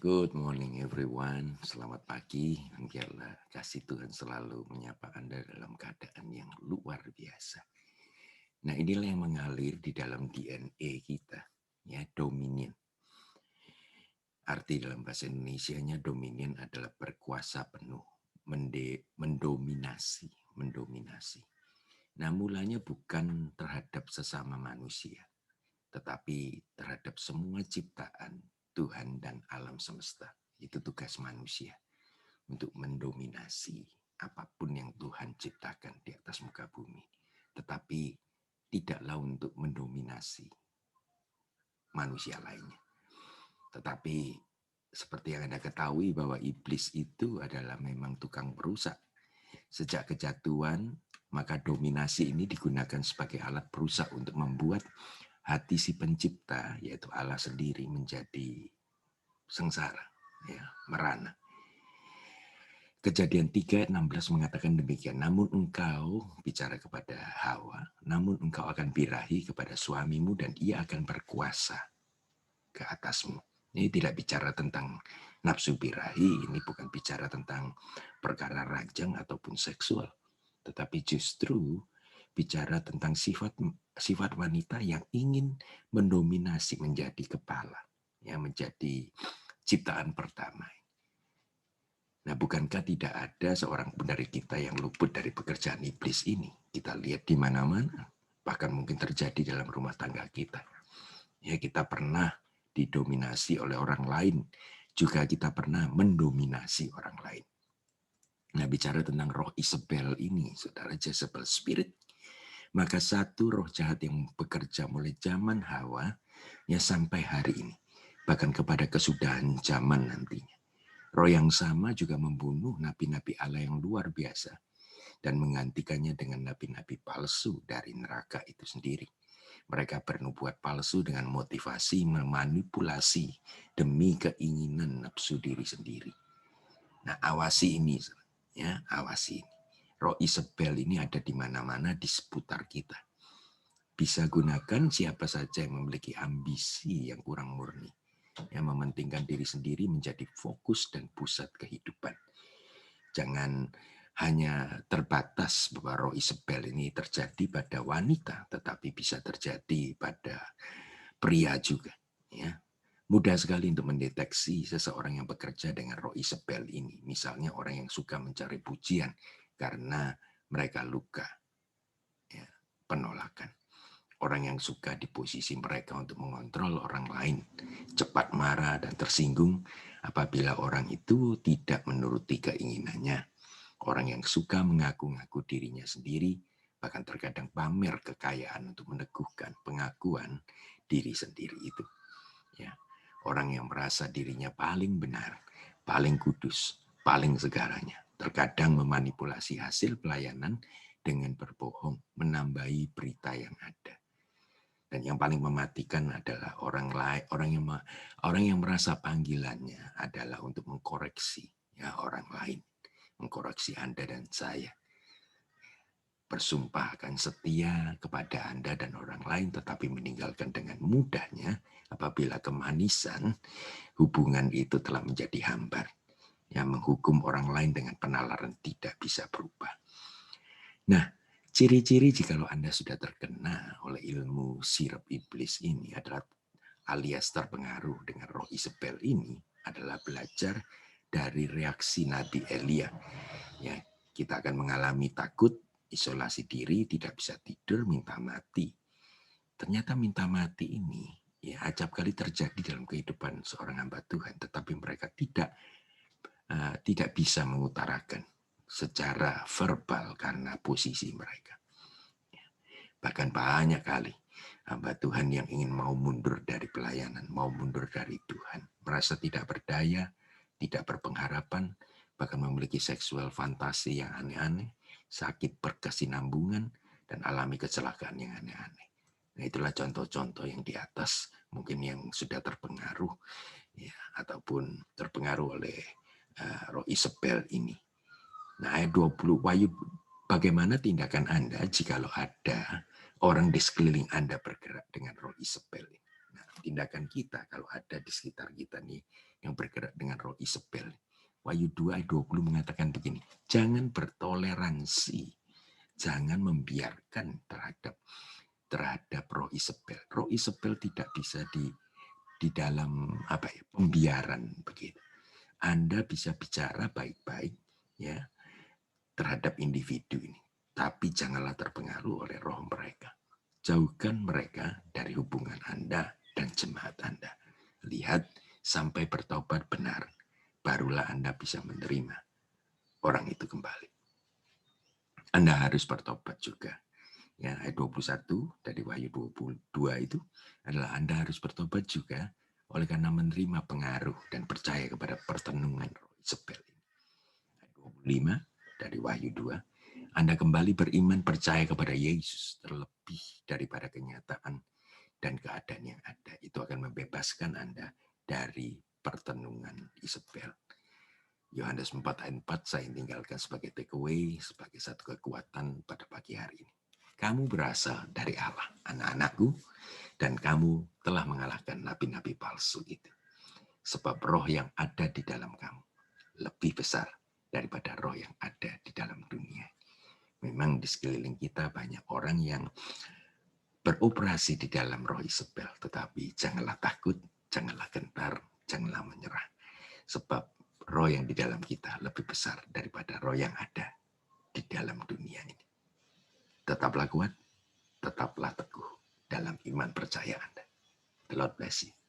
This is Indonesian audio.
Good morning everyone, selamat pagi. Biarlah kasih Tuhan selalu menyapa Anda dalam keadaan yang luar biasa. Nah, inilah yang mengalir di dalam DNA kita, ya, dominion. Arti dalam bahasa Indonesianya dominion adalah berkuasa penuh, mendominasi. Nah, mulanya bukan terhadap sesama manusia, tetapi terhadap semua ciptaan Tuhan dan alam semesta. Itu tugas manusia, untuk mendominasi apapun yang Tuhan ciptakan di atas muka bumi. Tetapi tidaklah untuk mendominasi manusia lainnya. Tetapi seperti yang Anda ketahui bahwa iblis itu adalah memang tukang perusak. Sejak kejatuhan, maka dominasi ini digunakan sebagai alat perusak untuk membuat hati si pencipta, yaitu Allah sendiri, menjadi sengsara, ya, merana. Kejadian 3:16 mengatakan demikian. Namun engkau, bicara kepada Hawa, namun engkau akan birahi kepada suamimu dan ia akan berkuasa ke atasmu. Ini tidak bicara tentang nafsu birahi, ini bukan bicara tentang perkara rajang ataupun seksual. Tetapi justru bicara tentang sifat wanita yang ingin mendominasi, menjadi kepala, ya, menjadi ciptaan pertama. Nah, bukankah tidak ada seorang pun dari kita yang luput dari pekerjaan iblis ini? Kita lihat di mana-mana, bahkan mungkin terjadi dalam rumah tangga kita. Ya, kita pernah didominasi oleh orang lain, juga kita pernah mendominasi orang lain. Nah, bicara tentang roh Isabel ini, saudara, Jezebel Spirit, maka satu roh jahat yang bekerja mulai zaman Hawa, ya, sampai hari ini, bahkan kepada kesudahan zaman nantinya. Roh yang sama juga membunuh nabi-nabi Allah yang luar biasa dan menggantikannya dengan nabi-nabi palsu dari neraka itu sendiri. Mereka bernubuat palsu dengan motivasi memanipulasi demi keinginan nafsu diri sendiri. Nah, awasi ini, ya, awasi ini. Roh Isabel ini ada di mana-mana di seputar kita. Bisa gunakan siapa saja yang memiliki ambisi yang kurang murni, yang mementingkan diri sendiri menjadi fokus dan pusat kehidupan. Jangan hanya terbatas bahwa roh Isabel ini terjadi pada wanita, tetapi bisa terjadi pada pria juga. Ya. Mudah sekali untuk mendeteksi seseorang yang bekerja dengan roh Isabel ini. Misalnya orang yang suka mencari pujian karena mereka luka, ya, penolakan. Orang yang suka di posisi mereka untuk mengontrol orang lain, cepat marah dan tersinggung apabila orang itu tidak menuruti keinginannya. Orang yang suka mengaku-ngaku dirinya sendiri, bahkan terkadang pamer kekayaan untuk meneguhkan pengakuan diri sendiri itu. Ya. Orang yang merasa dirinya paling benar, paling kudus, paling segalanya. Terkadang memanipulasi hasil pelayanan dengan berbohong, menambahi berita yang ada. Dan yang paling mematikan adalah orang lain, orang yang merasa panggilannya adalah untuk mengkoreksi, ya, orang lain, mengkoreksi Anda dan saya. Bersumpah akan setia kepada Anda dan orang lain, tetapi meninggalkan dengan mudahnya apabila kemanisan hubungan itu telah menjadi hambar. Yang menghukum orang lain dengan penalaran tidak bisa berubah. Nah, ciri-ciri jikalau Anda sudah terkena oleh ilmu sirap iblis ini adalah, alias terpengaruh dengan roh Isabel ini, adalah belajar dari reaksi Nabi Elia. Ya, kita akan mengalami takut, isolasi diri, tidak bisa tidur, minta mati. Ternyata minta mati ini, ya, acap kali terjadi dalam kehidupan seorang hamba Tuhan, tetapi mereka tidak bisa mengutarakan secara verbal karena posisi mereka. Bahkan banyak kali hamba Tuhan yang ingin mau mundur dari pelayanan, mau mundur dari Tuhan, merasa tidak berdaya, tidak berpengharapan, bahkan memiliki seksual fantasi yang aneh-aneh, sakit berkesinambungan, dan alami kecelakaan yang aneh-aneh. Nah, itulah contoh-contoh yang di atas, mungkin yang sudah terpengaruh, ya, ataupun terpengaruh oleh roh Isabel ini. Nah, ayat 20, Wahyu, bagaimana tindakan Anda jikalau ada orang di sekeliling Anda bergerak dengan roh Isabel ini? Nah, tindakan kita kalau ada di sekitar kita nih yang bergerak dengan roh Isabel. Wahyu 2 ayat 20 mengatakan begini, jangan bertoleransi, jangan membiarkan terhadap roh Isabel. Roh Isabel tidak bisa di dalam pembiaran begitu. Anda bisa bicara baik-baik ya terhadap individu ini, tapi janganlah terpengaruh oleh roh mereka. Jauhkan mereka dari hubungan Anda dan jemaat Anda. Lihat sampai bertobat benar, barulah Anda bisa menerima orang itu kembali. Anda harus bertobat juga. Ya, ayat 21 dari Wahyu 22 itu adalah Anda harus bertobat juga oleh karena menerima pengaruh dan percaya kepada pertenungan roh Isabel ini. Ayat 25 dari Wahyu 2, Anda kembali beriman percaya kepada Yesus terlebih daripada kenyataan dan keadaan yang ada. Itu akan membebaskan Anda dari pertenungan Isabel. Yohanes 4 ayat 4 saya tinggalkan sebagai takeaway, sebagai satu kekuatan pada pagi hari ini. Kamu berasal dari Allah, anak-anakku, dan kamu telah mengalahkan nabi-nabi palsu itu. Sebab roh yang ada di dalam kamu lebih besar daripada roh yang ada di dalam dunia. Memang di sekeliling kita banyak orang yang beroperasi di dalam roh Isabel, tetapi janganlah takut, janganlah gentar, janganlah menyerah. Sebab roh yang di dalam kita lebih besar daripada roh yang ada di dalam dunia ini. Tetaplah kuat, tetaplah teguh dalam iman percaya Anda. The Lord bless you.